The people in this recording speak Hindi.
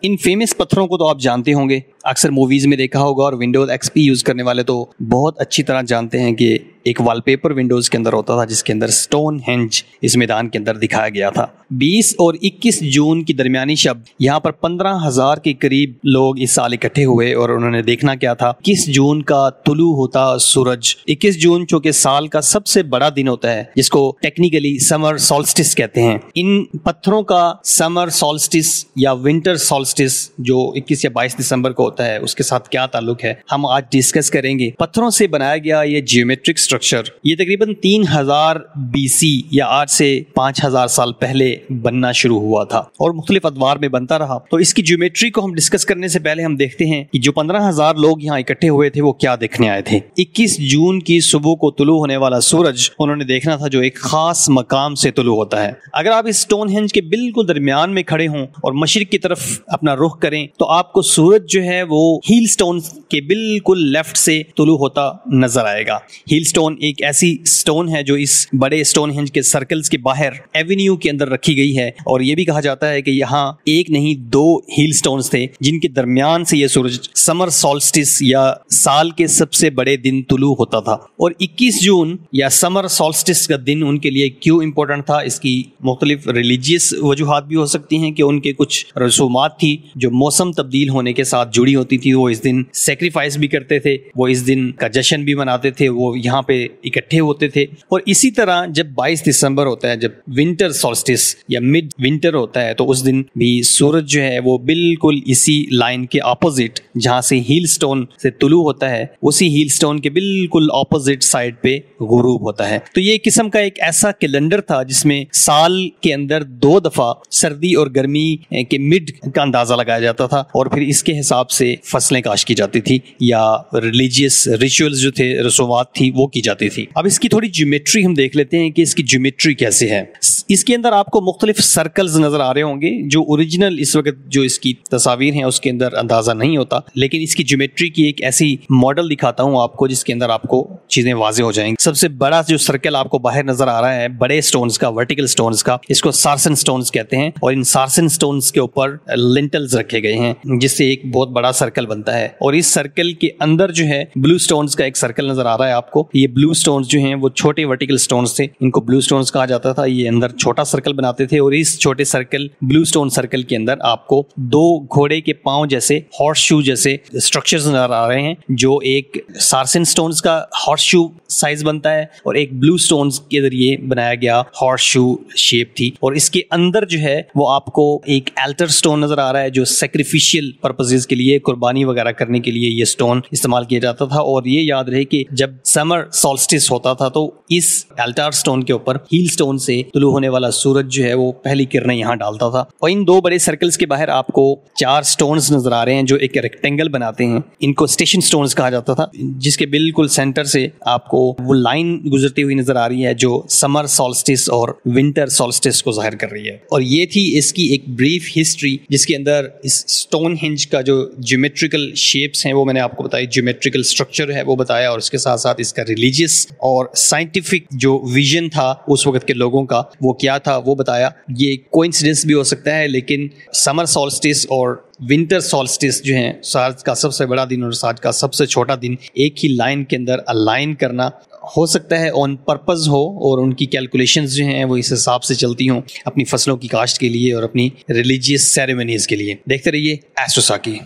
इन फेमस पत्थरों को तो आप जानते होंगे, अक्सर मूवीज में देखा होगा, और विंडोज एक्सपी यूज करने वाले तो बहुत अच्छी तरह जानते हैं कि एक वॉलपेपर विंडोज के अंदर होता था जिसके अंदर स्टोन हेंज इस मैदान के अंदर दिखाया गया था। 20 और 21 जून की दरमियानी शब यहाँ पर 15,000 के करीब लोग इस साल इकट्ठे हुए और उन्होंने देखना क्या था, 21 जून का तुलू होता सूरज। 21 जून जो कि साल का सबसे बड़ा दिन होता है, जिसको टेक्निकली समर सॉल्स्टिस कहते हैं। इन पत्थरों का समर सॉल्स्टिस या विंटर सॉल्स्टिस जो 21 या 22 दिसंबर को होता है, उसके साथ क्या ताल्लुक है, हम आज डिस्कस करेंगे। पत्थरों से बनाया गया ये जियोमेट्रिक स्ट्रक्चर ये तकरीबन 3000 BC या आज से 5000 साल पहले बनना शुरू हुआ था और मुख्तलिफ अदवार में बनता रहा। तो इसकी ज्योमेट्री को हम डिस्कस करने से पहले हम देखते हैं कि जो 15,000 लोग यहाँ इकट्ठे हुए थे वो क्या देखने आए थे। 21 जून की सुबह को तुलू होने वाला सूरज उन्होंने देखना था जो एक खास मकाम से तुलू होता है। अगर आप इस स्टोनहेंज के बिल्कुल दरमियान में खड़े हों और मशरिक की तरफ अपना रुख करें तो आपको सूरज जो है वो हील स्टोन के बिल्कुल लेफ्ट से तुलू होता नजर आएगा। हील स्टोन एक ऐसी स्टोन है जो इस बड़े स्टोनहेंज के सर्कल्स के बाहर एवेन्यू के अंदर रखी गई है और यह भी कहा जाता है कि यहाँ एक नहीं 2 हील स्टोन्स थे जिनके दरमियान से यह सूरज समर सॉल्स्टिस या साल के सबसे बड़े दिन तुलू होता था। और 21 जून या समर सॉल्स्टिस का दिन उनके लिए क्यों इंपॉर्टेंट था, इसकी मुख्तलिफ रिलीजियस वजूहात भी हो सकती हैं कि उनके कुछ रसूमात थी जो मौसम तब्दील होने के साथ जुड़ी होती थी। वो इस दिन सेक्रीफाइस भी करते थे, वो इस दिन का जश्न भी मनाते थे, वो यहाँ पे इकट्ठे होते थे। और इसी तरह जब 22 दिसंबर होता है, जब विंटर सॉल्स्टिस या मिड विंटर होता है, तो उस दिन भी सूरज जो है वो बिल्कुल इसी लाइन के ऑपोजिट जहां से हील स्टोन से तुलू होता है, उसी हील स्टोन के बिल्कुल ऑपोजिट साइड पे गुरूब होता है। तो ये किस्म का एक ऐसा कैलेंडर था जिसमें साल के अंदर 2 दफा सर्दी और गर्मी के मिड का अंदाजा लगाया जाता था और फिर इसके हिसाब से फसलें काश की जाती थी या रिलीजियस रिचुअल्स जो थे, रसूमात थी, वो की जाती थी। अब इसकी थोड़ी ज्योमेट्री हम देख लेते हैं कि इसकी ज्योमेट्री कैसे है। इसके अंदर आपको मुख्तलिफ सर्कल्स नजर आ रहे होंगे जो ओरिजिनल इस वक्त जो इसकी तस्वीर हैं उसके अंदर अंदाजा नहीं होता, लेकिन इसकी ज्योमेट्री की एक ऐसी मॉडल दिखाता हूं आपको जिसके अंदर आपको चीजें वाज़ेह हो जाएंगी। सबसे बड़ा जो सर्कल आपको बाहर नजर आ रहा है बड़े स्टोन्स का, वर्टिकल स्टोन्स का, इसको सार्सन स्टोन्स कहते हैं और इन सार्सन स्टोन्स के ऊपर लिंटल्स रखे गए हैं जिससे एक बहुत बड़ा सर्कल बनता है। और इस सर्कल के अंदर जो है ब्लू स्टोन्स का एक सर्कल नजर आ रहा है आपको। ये ब्लू स्टोन्स जो हैं वो छोटे वर्टिकल स्टोन्स थे, इनको ब्लू स्टोन्स कहा जाता था। ये अंदर छोटा सर्कल बनाते थे और इस छोटे सर्कल ब्लू स्टोन सर्कल के अंदर आपको 2 घोड़े के पांव जैसे हॉर्स शू जैसे स्ट्रक्चर्स नजर आ रहे हैं, जो एक सार्सन स्टोन्स का हॉर्स शू साइज बनता है और एक ब्लू स्टोन्स के जरिए बनाया गया हॉर्स शू शेप थी। और इसके अंदर जो है वो आपको एक एल्टर स्टोन नजर आ रहा है जो सैक्रिफिशियल पर्पसेस के लिए, कुर्बानी वगैरह करने के लिए ये स्टोन इस्तेमाल किया जाता था। और ये याद रहे कि जब समर सॉल्स्टिस होता था तो इस एल्टार स्टोन के ऊपर हील स्टोन से तुलू होने वाला सूरज जो है वो पहली किरणें यहाँ डालता था। और इन 2 बड़े सर्कल्स के बाहर आपको 4 स्टोन्स नजर आ रहे हैं जो एक रेक्टेंगल बनाते हैं। इनको स्टेशन स्टोन्स कहा जाता था, जिसके बिल्कुल सेंटर से आपको वो लाइन गुजरती हुई नजर आ रही है जो समर सॉल्स्टिस और विंटर सॉल्स्टिस को जाहिर कर रही है। और ये थी इसकी एक ब्रीफ हिस्ट्री जिसके अंदर इस स्टोनहेंज का जो ज्योमेट्रिकल शेप्स हैं वो मैंने आपको बताई, ज्योमेट्रिकल स्ट्रक्चर है वो बताया, और इसके साथ साथ इसका रिलीजियस और साइंटिफिक जो विजन था उस वक्त के लोगों का वो क्या था वो बताया। ये कोइंसिडेंस भी हो सकता है, लेकिन समर सॉल्स्टिस और विंटर सॉल्स्टिस जो है, साल का सबसे बड़ा दिन और साल का सबसे छोटा दिन एक ही लाइन के अंदर अलाइन करना हो सकता है ऑन पर्पस हो और उनकी कैलकुलेशंस जो हैं वो इस हिसाब से चलती हों अपनी फसलों की काश्त के लिए और अपनी रिलीजियस सेरेमनीज के लिए। देखते रहिए एस्ट्रोसाकी।